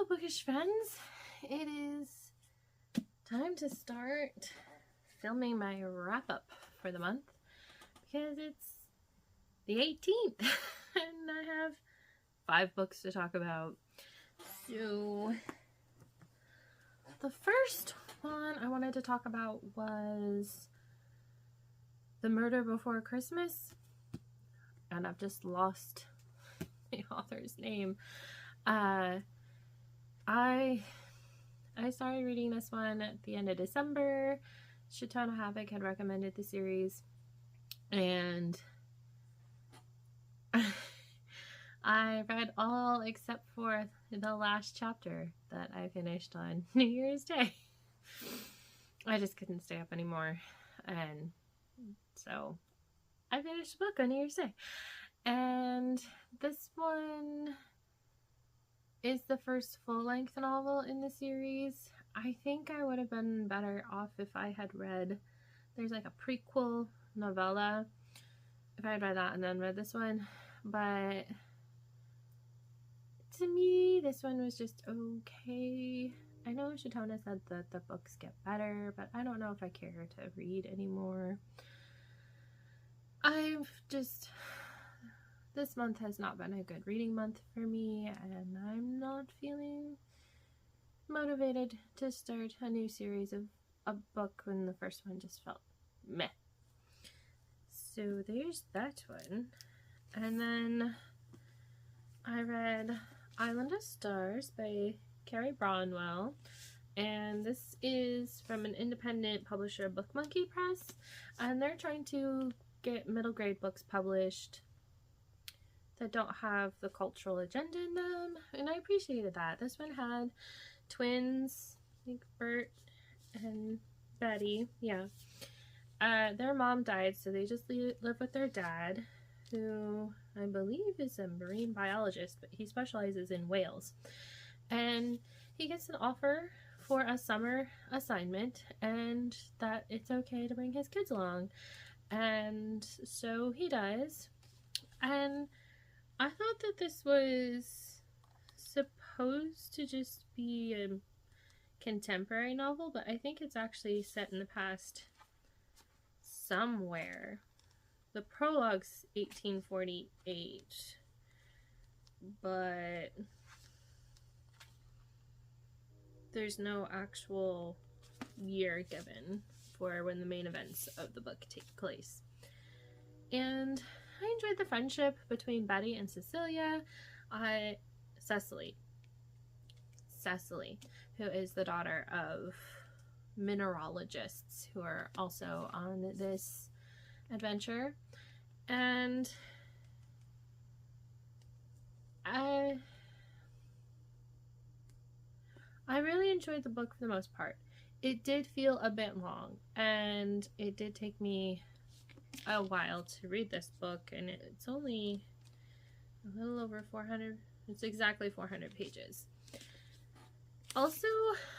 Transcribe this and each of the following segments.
bookish friends, it is time to start filming my wrap-up for the month because it's the 18th and I have 5 books to talk about. So the first one I wanted to talk about was The Murder Before Christmas, and I've just lost the author's name. I started reading this one at the end of December. Shatona Havoc had recommended the series, and I read all except for the last chapter that I finished on New Year's Day. I just couldn't stay up anymore, and so I finished the book on New Year's Day. And this one is the first full-length novel in the series. I think I would have been better off if I had read, there's like a prequel novella, if I had read that and then read this one, but to me this one was just okay. I know Shatona said that the books get better, but I don't know if I care to read anymore. This month has not been a good reading month for me, and I'm not feeling motivated to start a new series of a book when the first one just felt meh. So there's that one. And then I read Island of Stars by Carrie Brownwell, and this is from an independent publisher, Book Monkey Press, and they're trying to get middle grade books published that don't have the cultural agenda in them, and I appreciated that. This one had twins, I think Bert and Betty, yeah. Their mom died, so they just live with their dad, who I believe is a marine biologist, but he specializes in whales. And he gets an offer for a summer assignment, and that it's okay to bring his kids along. And so he does. And I thought that this was supposed to just be a contemporary novel, but I think it's actually set in the past somewhere. The prologue's 1848, but there's no actual year given for when the main events of the book take place. And I enjoyed the friendship between Betty and Cecilia. Cecily, who is the daughter of mineralogists who are also on this adventure. And I really enjoyed the book for the most part. It did feel a bit long, and it did take me a while to read this book, and it's only a little over 400, it's exactly 400 pages. Also,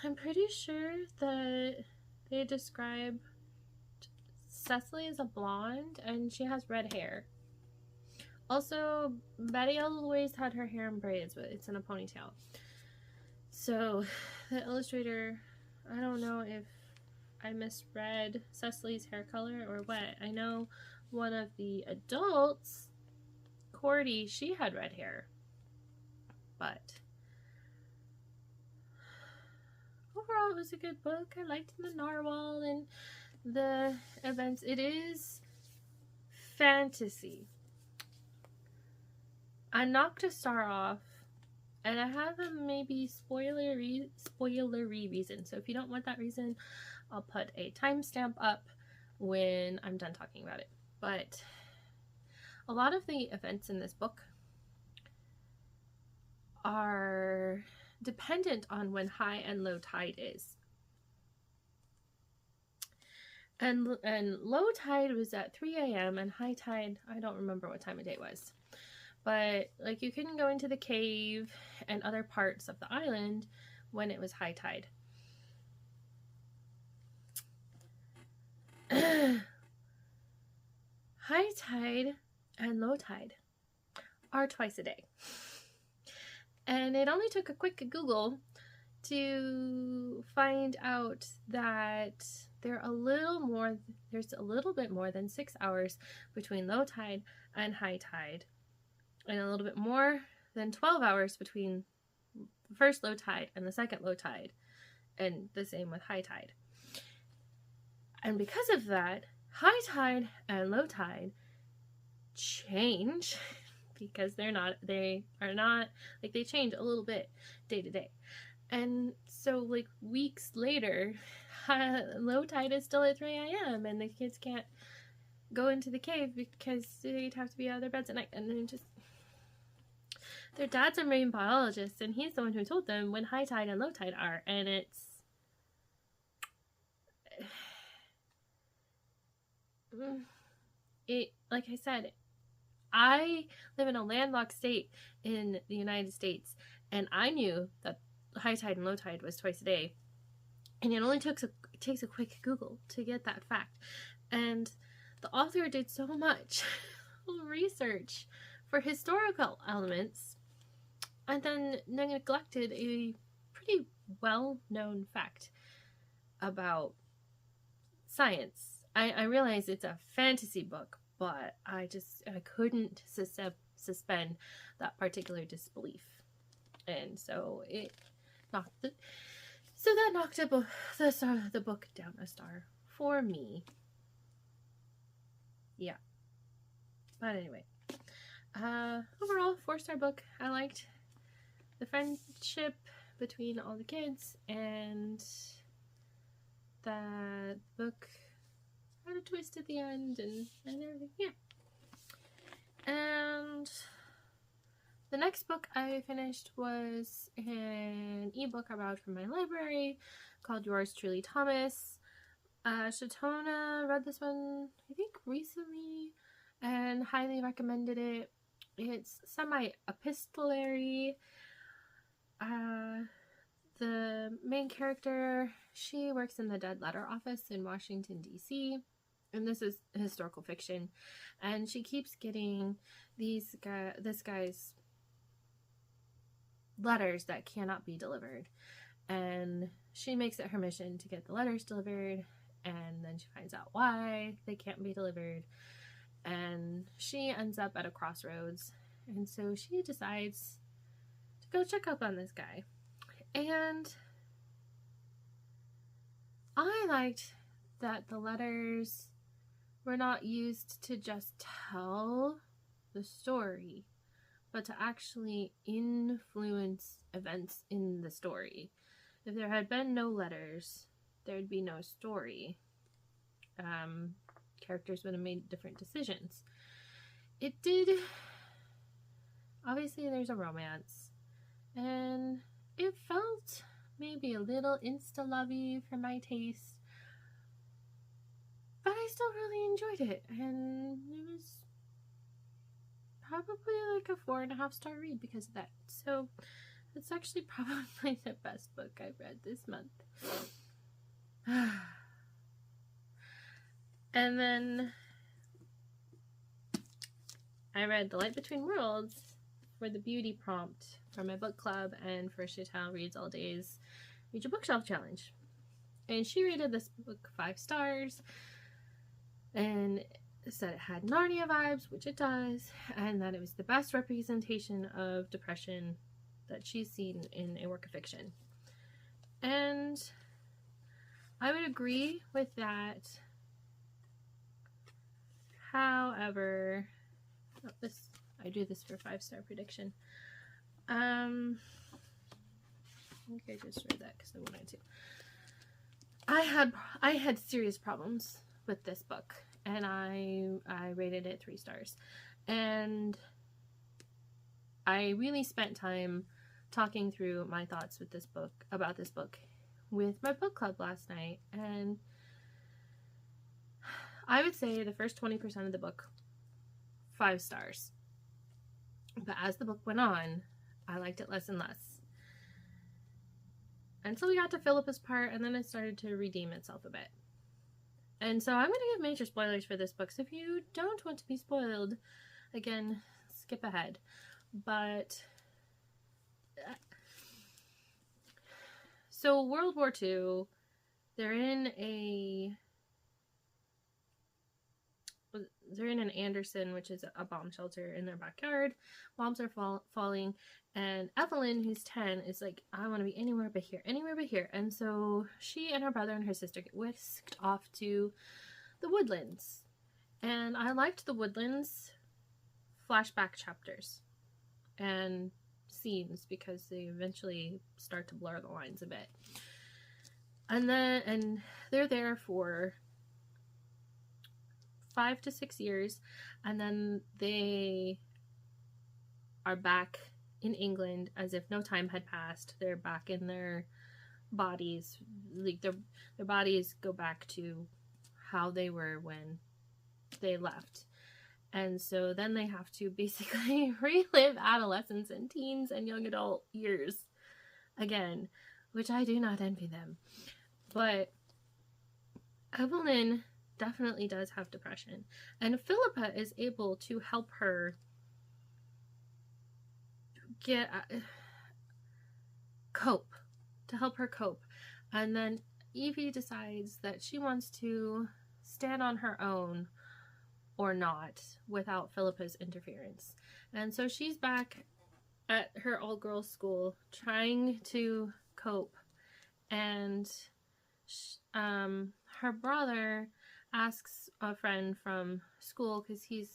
I'm pretty sure that they describe Cecily as a blonde, and she has red hair. Also, Betty always had her hair in braids, but it's in a ponytail. So, the illustrator, I don't know if I misread Cecily's hair color or what. I know one of the adults, Cordy, she had red hair. But overall, it was a good book. I liked the narwhal and the events. It is fantasy. I knocked a star off, and I have a maybe spoilery reason. So if you don't want that reason, I'll put a timestamp up when I'm done talking about it. But a lot of the events in this book are dependent on when high and low tide is. And low tide was at 3 a.m. and high tide, I don't remember what time of day it was. But like, you couldn't go into the cave and other parts of the island when it was high tide. High tide and low tide are twice a day. And it only took a quick Google to find out that there's a little bit more than 6 hours between low tide and high tide, and a little bit more than 12 hours between the first low tide and the second low tide, and the same with high tide. And because of that, high tide and low tide change because they change a little bit day to day. And so, like, weeks later, low tide is still at 3 a.m. and the kids can't go into the cave because they'd have to be out of their beds at night. And then their dad's a marine biologist, and he's the one who told them when high tide and low tide are. And like I said, I live in a landlocked state in the United States, and I knew that high tide and low tide was twice a day, and it only takes a quick Google to get that fact. And the author did so much research for historical elements and then neglected a pretty well-known fact about science. I realize it's a fantasy book, but I couldn't suspend that particular disbelief. And so that knocked the book down a star for me. Yeah. But anyway, overall 4-star book. I liked the friendship between all the kids, and that book had a twist at the end and everything. Yeah. And the next book I finished was an ebook I borrowed from my library called Yours Truly, Thomas. Shatona read this one, I think, recently and highly recommended it. It's semi-epistolary. The main character, she works in the Dead Letter Office in Washington, D.C., and this is historical fiction, and she keeps getting this guy's letters that cannot be delivered, and she makes it her mission to get the letters delivered, and then she finds out why they can't be delivered, and she ends up at a crossroads, and so she decides to go check up on this guy. And I liked that the letters were not used to just tell the story, but to actually influence events in the story. If there had been no letters, there'd be no story. Characters would have made different decisions. It did. Obviously, there's a romance, and it felt maybe a little insta-lovey for my taste, but I still really enjoyed it, and it was probably like a 4.5-star read because of that. So it's actually probably the best book I've read this month. And then I read The Light Between Worlds for the beauty prompt for my book club and for Chantal Reads All Day's Read Your Bookshelf Challenge. And she rated this book 5 stars and said it had Narnia vibes, which it does, and that it was the best representation of depression that she's seen in a work of fiction. And I would agree with that. However, I do this for 5-star prediction. I think I just read that because I wanted to. I had serious problems with this book, and I rated it 3 stars. And I really spent time talking through my thoughts with about this book with my book club last night, and I would say the first 20% of the book, 5 stars. But as the book went on, I liked it less and less. Until we got to Philippa's part, and then it started to redeem itself a bit. And so I'm going to give major spoilers for this book, so if you don't want to be spoiled, again, skip ahead. But So World War II, they're in an Anderson, which is a bomb shelter in their backyard. Bombs are falling, and Evelyn, who's 10, is like, I want to be anywhere but here, anywhere but here. And so she and her brother and her sister get whisked off to the woodlands. And I liked the woodlands flashback chapters and scenes because they eventually start to blur the lines a bit. And they're there for 5 to 6 years, and then they are back in England as if no time had passed. They're back in their bodies, like their bodies go back to how they were when they left. And so then they have to basically relive adolescence and teens and young adult years again, which I do not envy them. But Evelyn definitely does have depression, and Philippa is able to help her cope. And then Evie decides that she wants to stand on her own or not without Philippa's interference. And so she's back at her all-girls school trying to cope, and her brother asks a friend from school, because he's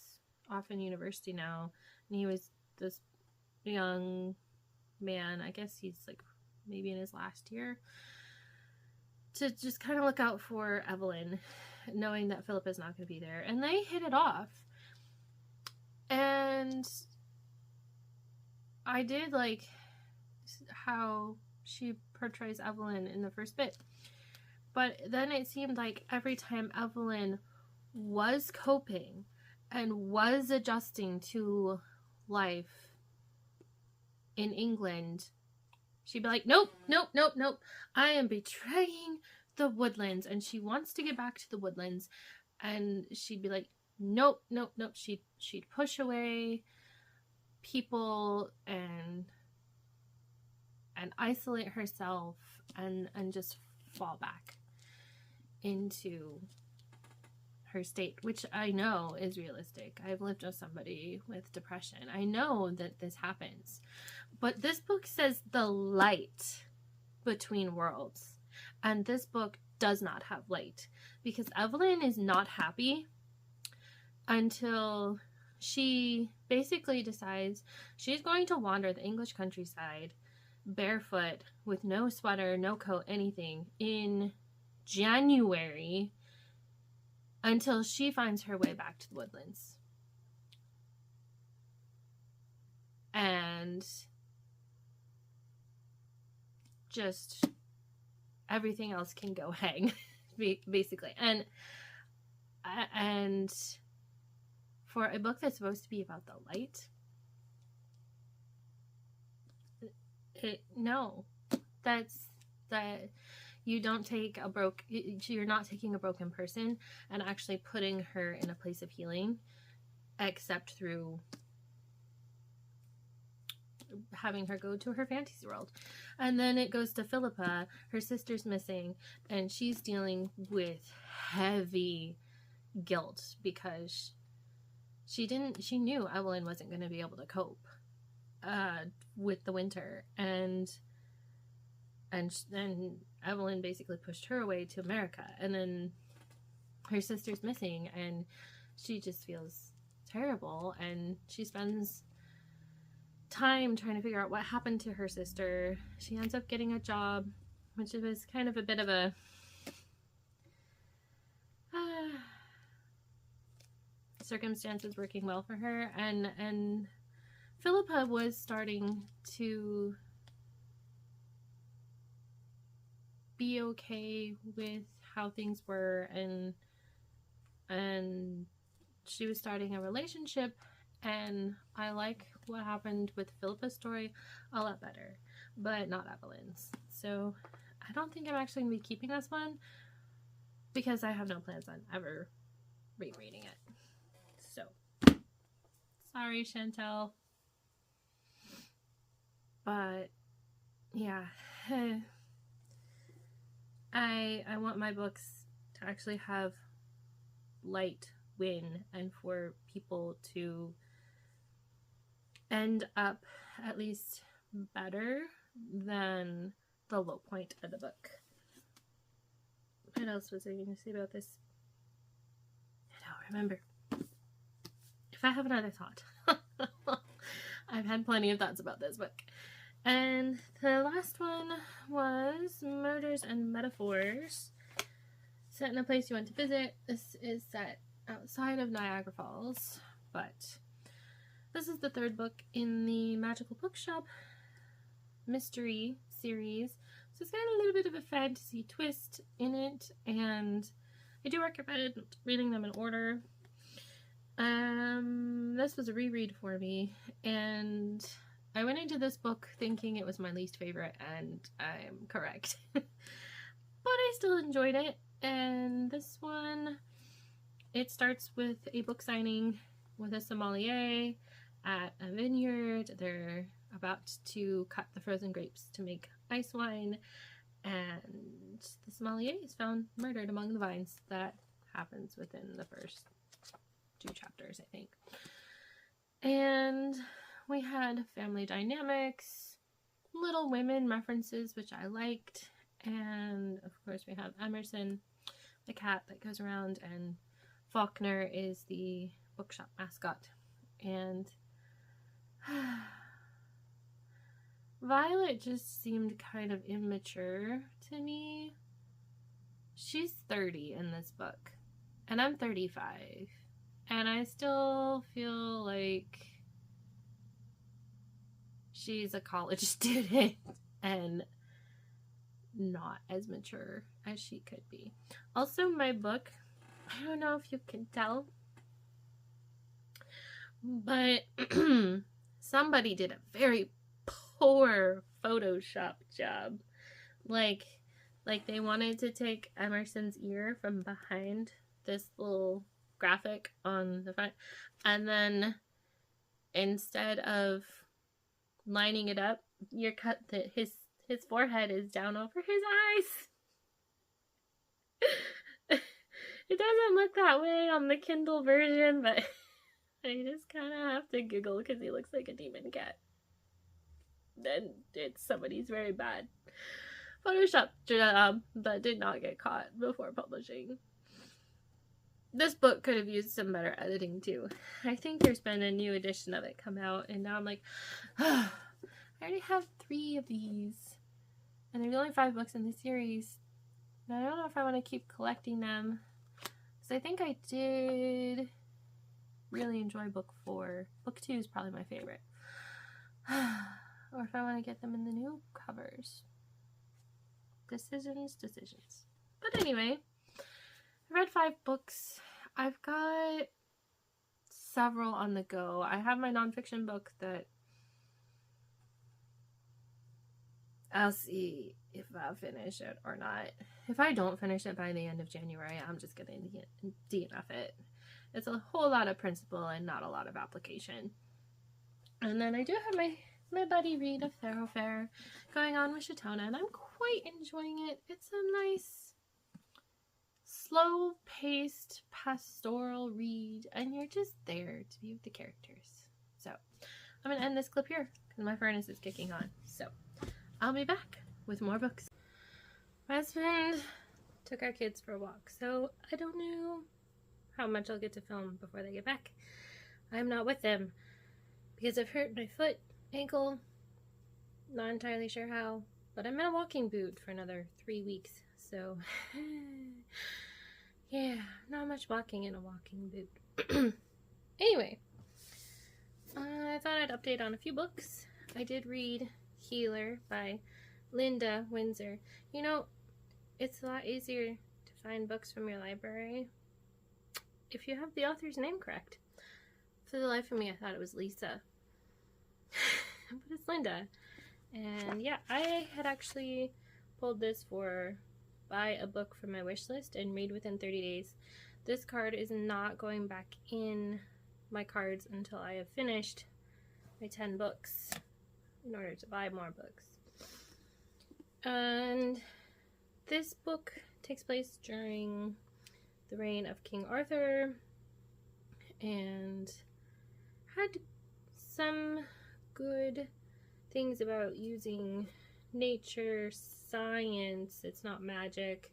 off in university now, and he was this young man, I guess he's like maybe in his last year, to just kind of look out for Evelyn, knowing that Philippa's not going to be there. And they hit it off. And I did like how she portrays Evelyn in the first bit. But then it seemed like every time Evelyn was coping and was adjusting to life in England, she'd be like, nope, I am betraying the woodlands. And she wants to get back to the woodlands. And she'd be like, nope. She'd push away people and isolate herself and just fall back into her state, which I know is realistic. I've lived with somebody with depression. I know that this happens. But this book says the light between worlds. And this book does not have light, because Evelyn is not happy until she basically decides she's going to wander the English countryside barefoot with no sweater, no coat, anything in January until she finds her way back to the woodlands. And just everything else can go hang, basically. And for a book that's supposed to be about the light, you don't take you're not taking a broken person and actually putting her in a place of healing, except through having her go to her fantasy world. And then it goes to Philippa. Her sister's missing, and she's dealing with heavy guilt because she knew Evelyn wasn't going to be able to cope with the winter, and then Evelyn basically pushed her away to America, and then her sister's missing, and she just feels terrible, and she spends time trying to figure out what happened to her sister. She ends up getting a job, which was kind of a bit of a circumstances working well for her, and Philippa was starting to be okay with how things were, and she was starting a relationship, and I like what happened with Philippa's story a lot better, but not Evelyn's. So I don't think I'm actually going to be keeping this one, because I have no plans on ever rereading it. So sorry, Chantel. But yeah, I want my books to actually have light win and for people to end up at least better than the low point of the book. What else was I going to say about this? I don't remember. If I have another thought. I've had plenty of thoughts about this book. And the last one was Murders and Metaphors. Set in a place you want to visit. This is set outside of Niagara Falls, but this is the third book in the Magical Bookshop mystery series. So it's got a little bit of a fantasy twist in it, and I do recommend reading them in order. This was a reread for me, and I went into this book thinking it was my least favorite, and I'm correct. But I still enjoyed it, and this one, it starts with a book signing with a sommelier at a vineyard. They're about to cut the frozen grapes to make ice wine, and the sommelier is found murdered among the vines. That happens within the first 2 chapters, I think. And we had family dynamics, Little Women references, which I liked, and of course we have Emerson, the cat that goes around, and Faulkner is the bookshop mascot. And Violet just seemed kind of immature to me. She's 30 in this book, and I'm 35, and I still feel like she's a college student and not as mature as she could be. Also, my book, I don't know if you can tell, but somebody did a very poor Photoshop job. Like they wanted to take Emerson's ear from behind this little graphic on the front, and then instead of lining it up, you're cut that his forehead is down over his eyes. It doesn't look that way on the Kindle version, but I just kind of have to giggle because he looks like a demon cat. And it's somebody's very bad Photoshop job that did not get caught before publishing. This book could have used some better editing too. I think there's been a new edition of it come out, and now I'm like, I already have 3 of these, and there's only 5 books in the series, and I don't know if I want to keep collecting them, because I think I did really enjoy book 4. Book 2 is probably my favorite. Or if I want to get them in the new covers. Decisions. But anyway, I read 5 books. I've got several on the go. I have my nonfiction book that I'll see if I'll finish it or not. If I don't finish it by the end of January, I'm just going to DNF it. It's a whole lot of principle and not a lot of application. And then I do have my buddy read of Thoroughfare going on with Shatona, and I'm quite enjoying it. It's a nice, slow-paced, pastoral read, and you're just there to be with the characters. So, I'm going to end this clip here, because my furnace is kicking on. So, I'll be back with more books. My husband took our kids for a walk, so I don't know how much I'll get to film before they get back. I'm not with them, because I've hurt my foot, ankle, not entirely sure how, but I'm in a walking boot for another 3 weeks, so yeah, not much walking in a walking boot. Anyway, I thought I'd update on a few books. I did read Healer by Linda Windsor. You know, it's a lot easier to find books from your library if you have the author's name correct. For the life of me, I thought it was Lisa. But it's Linda. And yeah, I had actually pulled this for buy a book from my wish list and read within 30 days. This card is not going back in my cards until I have finished my 10 books in order to buy more books. And this book takes place during the reign of King Arthur and had some good things about using nature, science, it's not magic,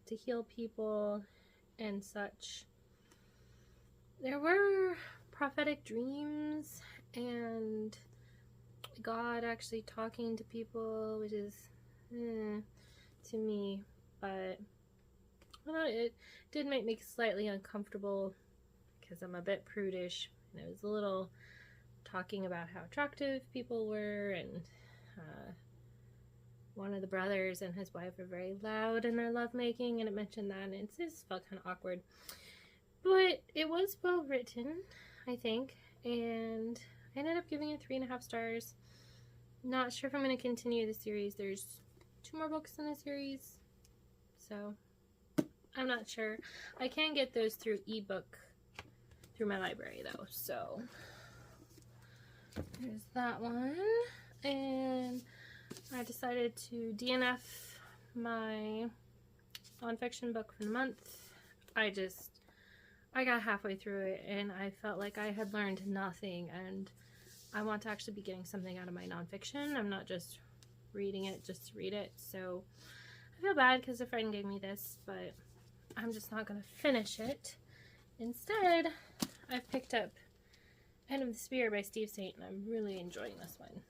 to heal people and such. There were prophetic dreams and God actually talking to people, which is to me, but it did make me slightly uncomfortable because I'm a bit prudish, and it was a little talking about how attractive people were, and one of the brothers and his wife are very loud in their lovemaking, and it mentioned that, and it just felt kind of awkward. But it was well written, I think, and I ended up giving it 3.5 stars. Not sure if I'm going to continue the series. There's 2 more books in the series, so I'm not sure. I can get those through ebook through my library though, so there's that one. And I decided to DNF my nonfiction book for the month. I got halfway through it and I felt like I had learned nothing, and I want to actually be getting something out of my nonfiction. I'm not just reading it just to read it. So I feel bad because a friend gave me this, but I'm just not going to finish it. Instead, I've picked up End of the Spear by Steve Saint, and I'm really enjoying this one.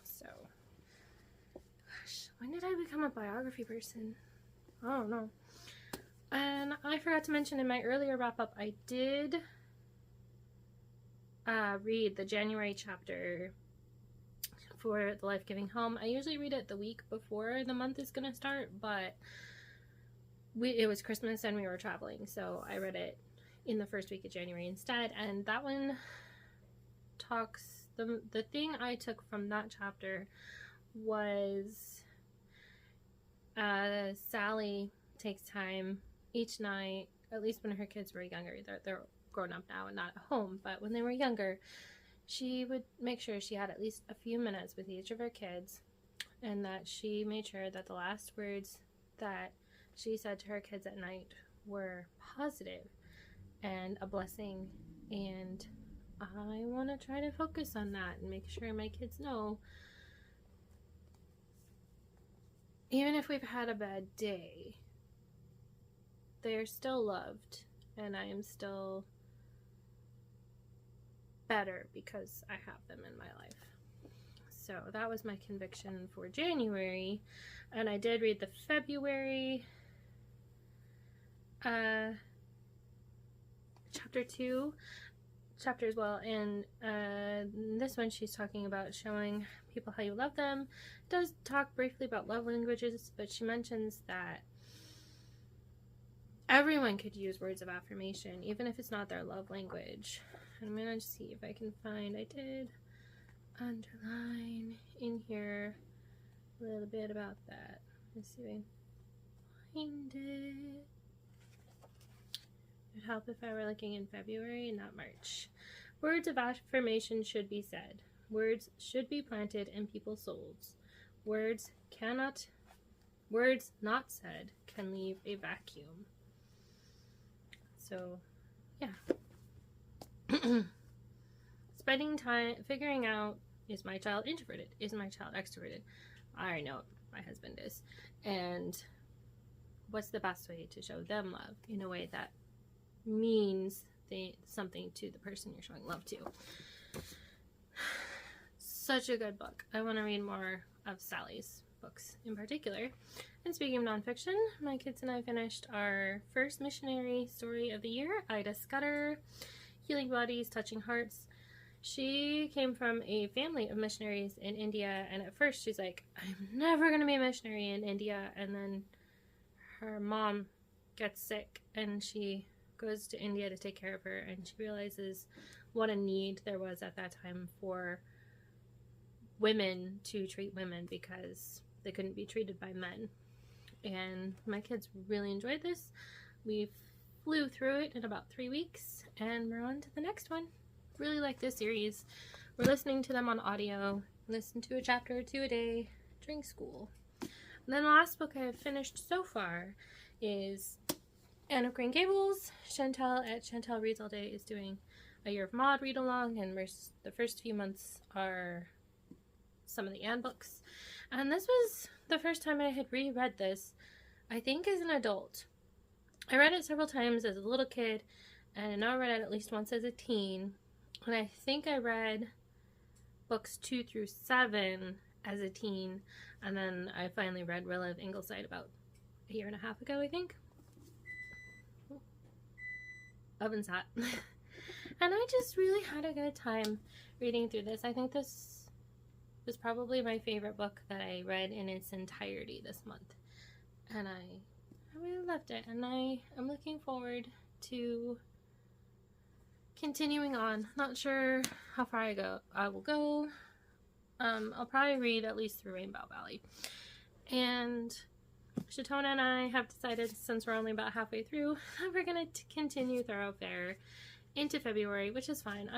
So, gosh, when did I become a biography person? I don't know. And I forgot to mention in my earlier wrap-up, I did read the January chapter for The Life-Giving Home. I usually read it the week before the month is going to start, but it was Christmas and we were traveling, so I read it in the first week of January instead. And that one talks, the thing I took from that chapter was Sally takes time each night, at least when her kids were younger. They're grown up now and not at home, but when they were younger, she would make sure she had at least a few minutes with each of her kids, and that she made sure that the last words that she said to her kids at night were positive and a blessing. And I want to try to focus on that and make sure my kids know, even if we've had a bad day, they're still loved, and I am still better because I have them in my life. So that was my conviction for January. And I did read the February chapter as well, and this one she's talking about showing people how you love them. It does talk briefly about love languages, but she mentions that everyone could use words of affirmation, even if it's not their love language. And I'm gonna see if I can find, I did underline in here a little bit about that. Let's see if I can find it. It would help if I were looking in February and not March. Words of affirmation should be said. Words should be planted in people's souls. Words not said can leave a vacuum. So, yeah. Spending time figuring out, is my child introverted? Is my child extroverted? I already know my husband is. And what's the best way to show them love in a way that means something to the person you're showing love to? Such a good book. I want to read more of Sally's books in particular. And speaking of nonfiction, my kids and I finished our first missionary story of the year, Ida Scudder, Healing Bodies, Touching Hearts. She came from a family of missionaries in India, and at first she's like, I'm never going to be a missionary in India. And then her mom gets sick and she goes to India to take care of her, and she realizes what a need there was at that time for women to treat women because they couldn't be treated by men. And my kids really enjoyed this. We flew through it in about 3 weeks, and we're on to the next one. Really like this series. we're listening to them on audio. Listen to a chapter or two a day during school. And then the last book I have finished so far is Anne of Green Gables. Chantel at Chantel Reads All Day is doing a Year of Maud read along, and the first few months are some of the Anne books. And this was the first time I had reread this, I think, as an adult. I read it several times as a little kid, and I know I read it at least once as a teen. And I think I read books 2 through 7 as a teen, and then I finally read Rilla of Ingleside about a year and a half ago, I think. Oven's hot. And I just really had a good time reading through this. I think this was probably my favorite book that I read in its entirety this month. And I really loved it, and I am looking forward to continuing on. Not sure how far I will go. I'll probably read at least through Rainbow Valley. And Shatona and I have decided, since we're only about halfway through, that we're going to continue Thoroughfare into February, which is fine.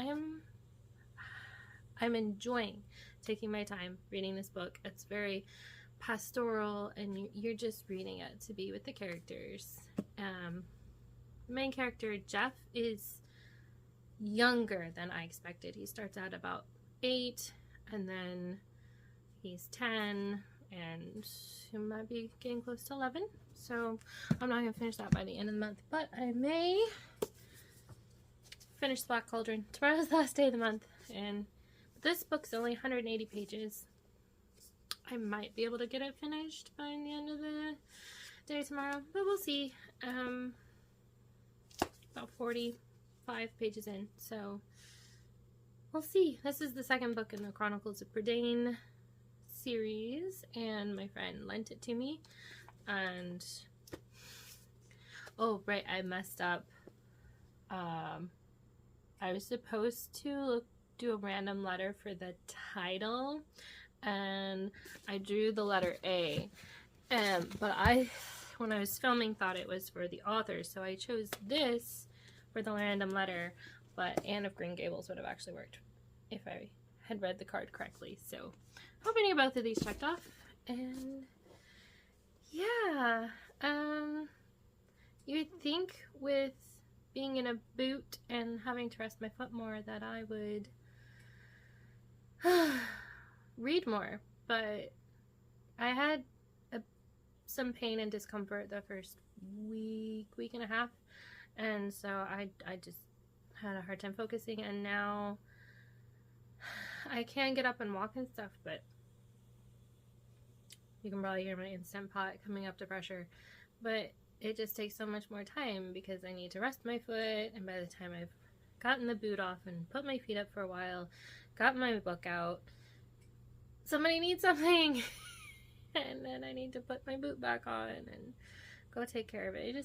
I'm enjoying taking my time reading this book. It's very pastoral, and you're just reading it to be with the characters. The main character, Jeff, is younger than I expected. He starts out about 8, and then he's 10, and he might be getting close to 11. So I'm not going to finish that by the end of the month, but I may finish The Black Cauldron. Tomorrow's the last day of the month, and this book's only 180 pages. I might be able to get it finished by the end of the day tomorrow, but we'll see. About 45 pages in, so we'll see. This is the second book in the Chronicles of Prydain series, and my friend lent it to me. And oh right, I messed up. I was supposed to do a random letter for the title, and I drew the letter A, but when I was filming, thought it was for the author, so I chose this for the random letter. But Anne of Green Gables would have actually worked if I had read the card correctly. So hoping to get both of these checked off. And yeah, you would think with being in a boot and having to rest my foot more that I would read more, but I had some pain and discomfort the first week and a half, and so I just had a hard time focusing, and now I can get up and walk and stuff, but you can probably hear my Instant Pot coming up to pressure, but it just takes so much more time because I need to rest my foot, and by the time I've gotten the boot off and put my feet up for a while, got my book out, somebody needs something, and then I need to put my boot back on and go take care of it.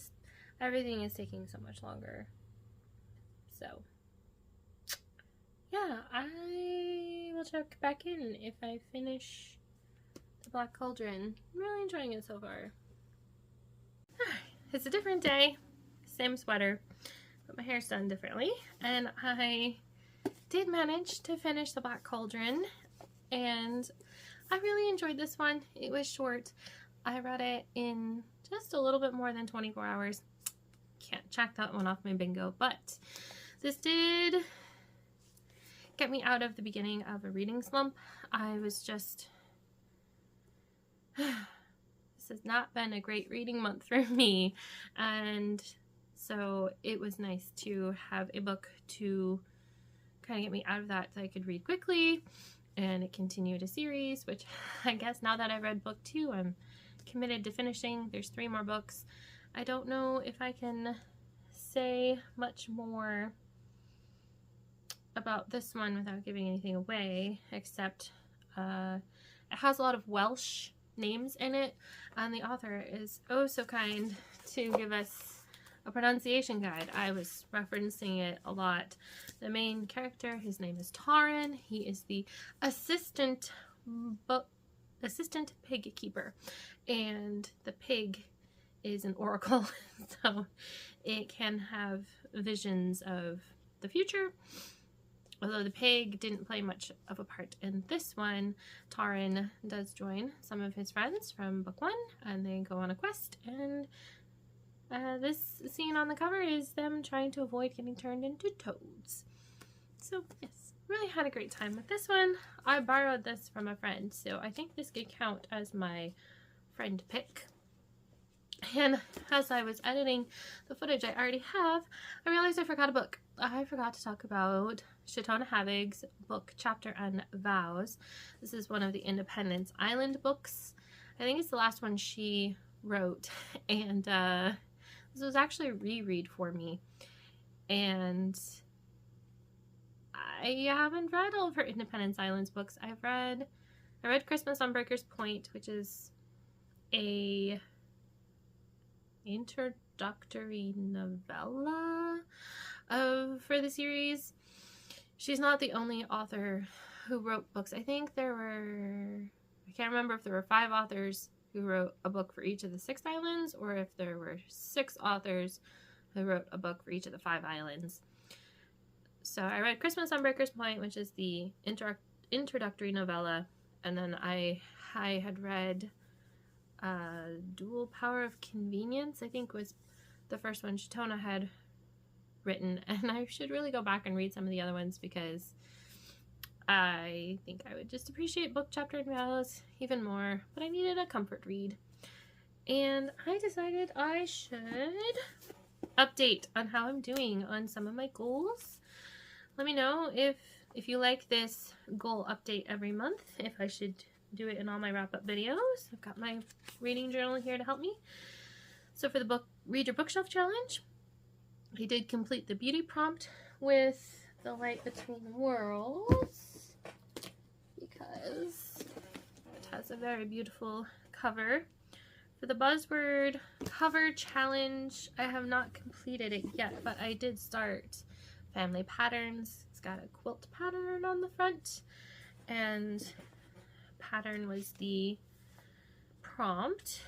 Everything is taking so much longer. So yeah, I will check back in if I finish The Black Cauldron. I'm really enjoying it so far. It's a different day, same sweater, but my hair's done differently, and I did manage to finish The Black Cauldron, and I really enjoyed this one. It was short. I read it in just a little bit more than 24 hours. Can't check that one off my bingo, but this did get me out of the beginning of a reading slump. I was just... This has not been a great reading month for me, and so it was nice to have a book to kind of get me out of that I could read quickly, and it continued a series, which I guess now that I've read book 2, I'm committed to finishing. There's 3 more books. I don't know if I can say much more about this one without giving anything away, except it has a lot of Welsh names in it, and the author is oh so kind to give us a pronunciation guide. I was referencing it a lot. The main character, his name is Taran. He is the assistant pig keeper, and the pig is an oracle, so it can have visions of the future, although the pig didn't play much of a part in this one, Taran does join some of his friends from book 1, and they go on a quest, and this scene on the cover is them trying to avoid getting turned into toads. So yes, really had a great time with this one. I borrowed this from a friend, so I think this could count as my friend pick. And as I was editing the footage I already have, I realized I forgot a book. I forgot to talk about Shatona Havig's book, Chapter and Vows. This is one of the Independence Island books. I think it's the last one she wrote, and this was actually a reread for me. And I haven't read all of her Independence Islands books. I read Christmas on Breaker's Point, which is a introductory novella for the series. She's not the only author who wrote books. I think I can't remember if there were 5 authors who wrote a book for each of the 6 islands, or if there were 6 authors who wrote a book for each of the 5 islands. So I read Christmas on Breaker's Point, which is the introductory novella, and then I had read Dual Power of Convenience, I think was the first one Shatona had written, and I should really go back and read some of the other ones because I think I would just appreciate book Chapter and Vows even more, but I needed a comfort read. And I decided I should update on how I'm doing on some of my goals. Let me know if you like this goal update every month, if I should do it in all my wrap-up videos. I've got my reading journal here to help me. So for the book Read Your Bookshelf Challenge, I did complete the beauty prompt with The Light Between Worlds because it has a very beautiful cover. For the buzzword cover challenge, I have not completed it yet, but I did start Family Patterns. It's got a quilt pattern on the front, and pattern was the prompt.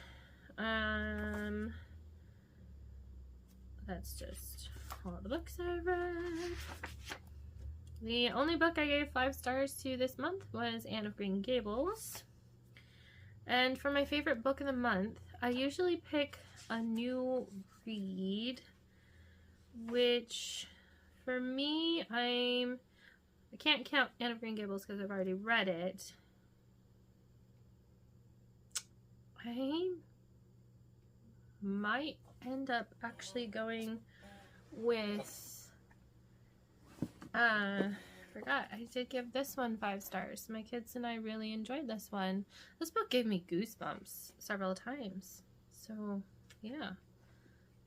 That's just all the books I've read. The only book I gave 5 stars to this month was Anne of Green Gables. And for my favorite book of the month, I usually pick a new read, which for me, I can't count Anne of Green Gables because I've already read it. I might end up actually going with, forgot, I did give this one 5 stars. My kids and I really enjoyed this one. This book gave me goosebumps several times. So, yeah.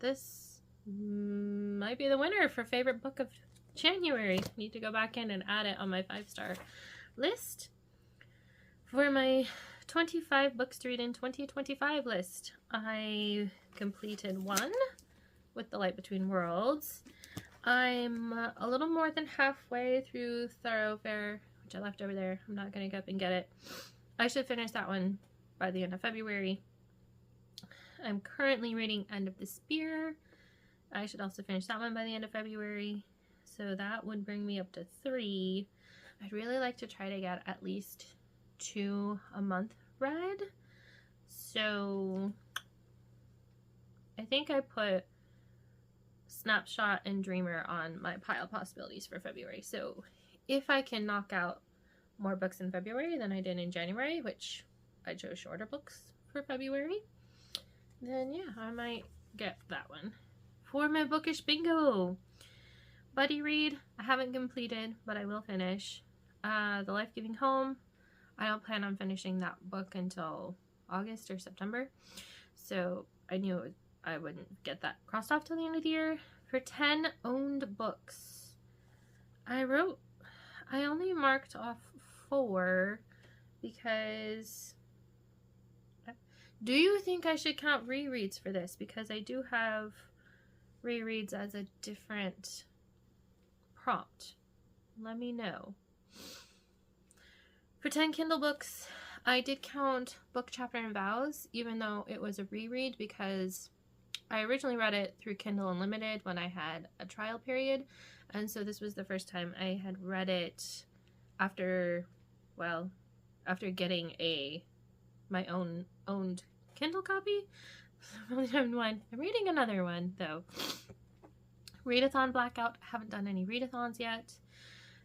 This might be the winner for favorite book of January. Need to go back in and add it on my 5-star list. For my 25 books to read in 2025 list, I completed 1 with The Light Between Worlds. I'm a little more than halfway through Thoroughfare, which I left over there. I'm not going to go up and get it. I should finish that one by the end of February. I'm currently reading End of the Spear. I should also finish that one by the end of February. So that would bring me up to 3. I'd really like to try to get at least 2 a month read. So I think I put Snapshot and Dreamer on my pile of possibilities for February. So if I can knock out more books in February than I did in January, which I chose shorter books for February, then yeah, I might get that one. For my bookish bingo, buddy read, I haven't completed, but I will finish. The Life Giving Home, I don't plan on finishing that book until August or September, so I knew I wouldn't get that crossed off till the end of the year. For 10 owned books, I only marked off 4 because, do you think I should count rereads for this? Because I do have rereads as a different prompt. Let me know. For 10 Kindle books, I did count book Chapter and Vows, even though it was a reread, because I originally read it through Kindle Unlimited when I had a trial period, And so this was the first time I had read it after getting my own owned Kindle copy. I've only done one. I'm reading another one though. Readathon Blackout. Haven't done any readathons yet.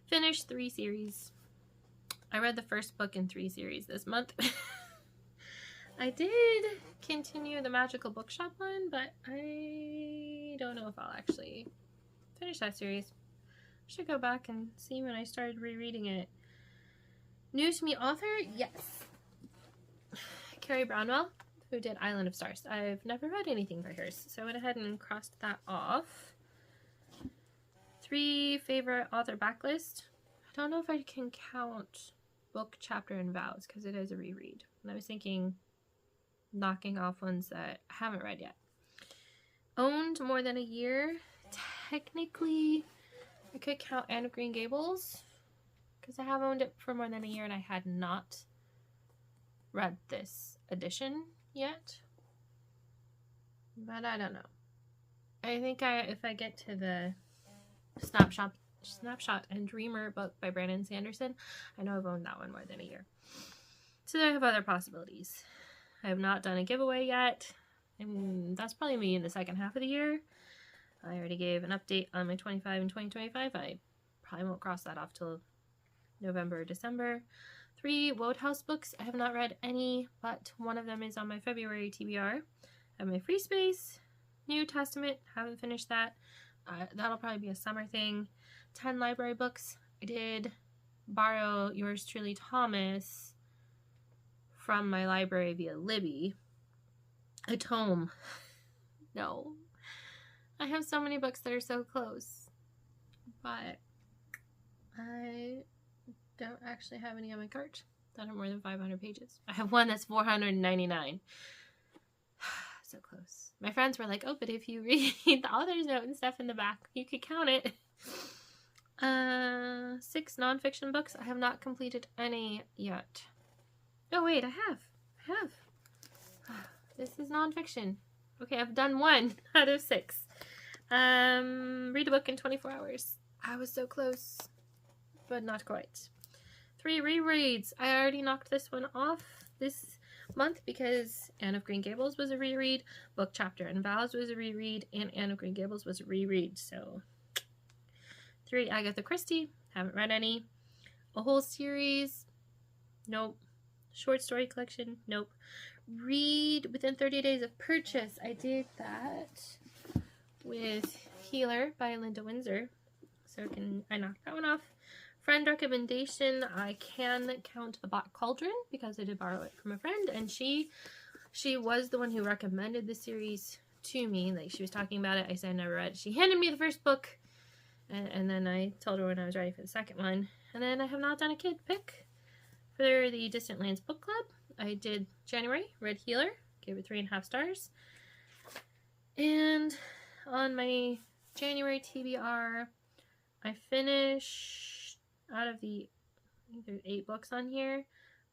Finished 3 series. I read the first book in 3 series this month. I did continue the Magical Bookshop one, but I don't know if I'll actually finish that series. I should go back and see when I started rereading it. New to me author? Yes. Carrie Brownwell, who did Island of Stars. I've never read anything by hers, so I went ahead and crossed that off. 3 favorite author backlist. I don't know if I can count Book, Chapter, and Vows because it is a reread. And I was thinking knocking off ones that I haven't read yet. Owned more than a year. Technically, I could count Anne of Green Gables because I have owned it for more than a year and I had not read this edition yet. But I don't know. I think if I get to the Snapshot and Dreamer book by Brandon Sanderson, I know I've owned that one more than a year. So I have other possibilities. I have not done a giveaway yet, and that's probably me in the second half of the year. I already gave an update on my 25 and 2025. I probably won't cross that off till November or December. 3 Wodehouse books. I have not read any, but one of them is on my February TBR. I have my Free Space, New Testament. Haven't finished that. That'll probably be a summer thing. 10 library books. I did borrow Yours Truly Thomas from my library via Libby. A tome. No. I have so many books that are so close. But I don't actually have any on my cart that are more than 500 pages. I have one that's 499. So close. My friends were like, oh, but if you read the author's note and stuff in the back, you could count it. 6 nonfiction books. I have not completed any yet. Oh, wait, I have. This is nonfiction. Okay, I've done 1 out of 6. Read a book in 24 hours. I was so close, but not quite. 3 rereads. I already knocked this one off this month because Anne of Green Gables was a reread, Book, Chapter, and Vows was a reread, and Anne of Green Gables was a reread. So 3 Agatha Christie. Haven't read any. A whole series. Nope. Short story collection. Nope. Read within 30 days of purchase. I did that with Healer by Linda Windsor. So I knocked that one off. Friend recommendation. I can count The Black Cauldron because I did borrow it from a friend, and she was the one who recommended the series to me. Like, she was talking about it. I said I never read it. She handed me the first book, and then I told her when I was ready for the second one. And then I have not done a kid pick for the Distant Lands Book Club. I did January, read Healer, gave it 3.5 stars. And on my January TBR, I finished, out of the, I think there's 8 books on here,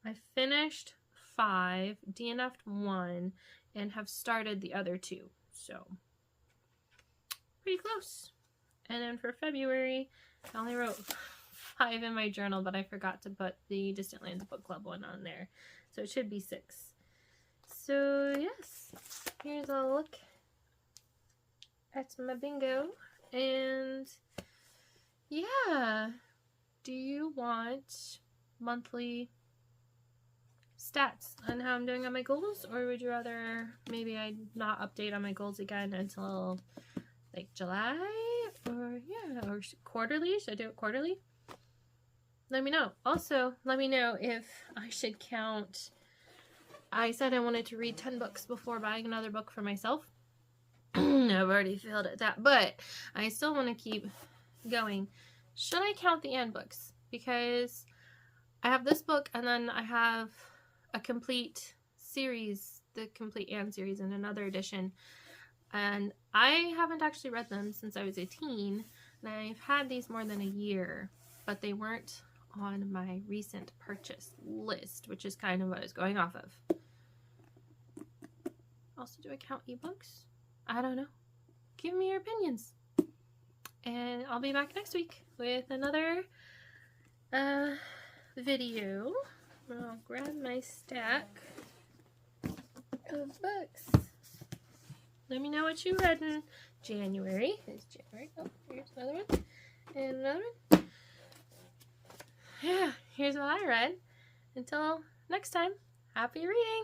I finished 5, DNF'd 1, and have started the other 2. So, pretty close. And then for February, I only wrote 5 in my journal, but I forgot to put the Distant Lands Book Club one on there. So it should be 6. So, yes. Here's a look at my bingo. And, yeah. Do you want monthly stats on how I'm doing on my goals? Or would you rather maybe I not update on my goals again until, like, July? Or, yeah, or quarterly? Should I do it quarterly? Let me know. Also, let me know if I should count. I said I wanted to read 10 books before buying another book for myself. I've already failed at that, but I still want to keep going. Should I count the Anne books? Because I have this book, and then I have a complete series, the complete Anne series in another edition. And I haven't actually read them since I was a teen, and I've had these more than a year, but they weren't on my recent purchase list, which is kind of what I was going off of. Also, do I count ebooks? I don't know. Give me your opinions. And I'll be back next week with another video. I'll grab my stack of books. Let me know what you read in January. It's January. Oh, here's another one. And another one. Yeah, here's what I read. Until next time, happy reading!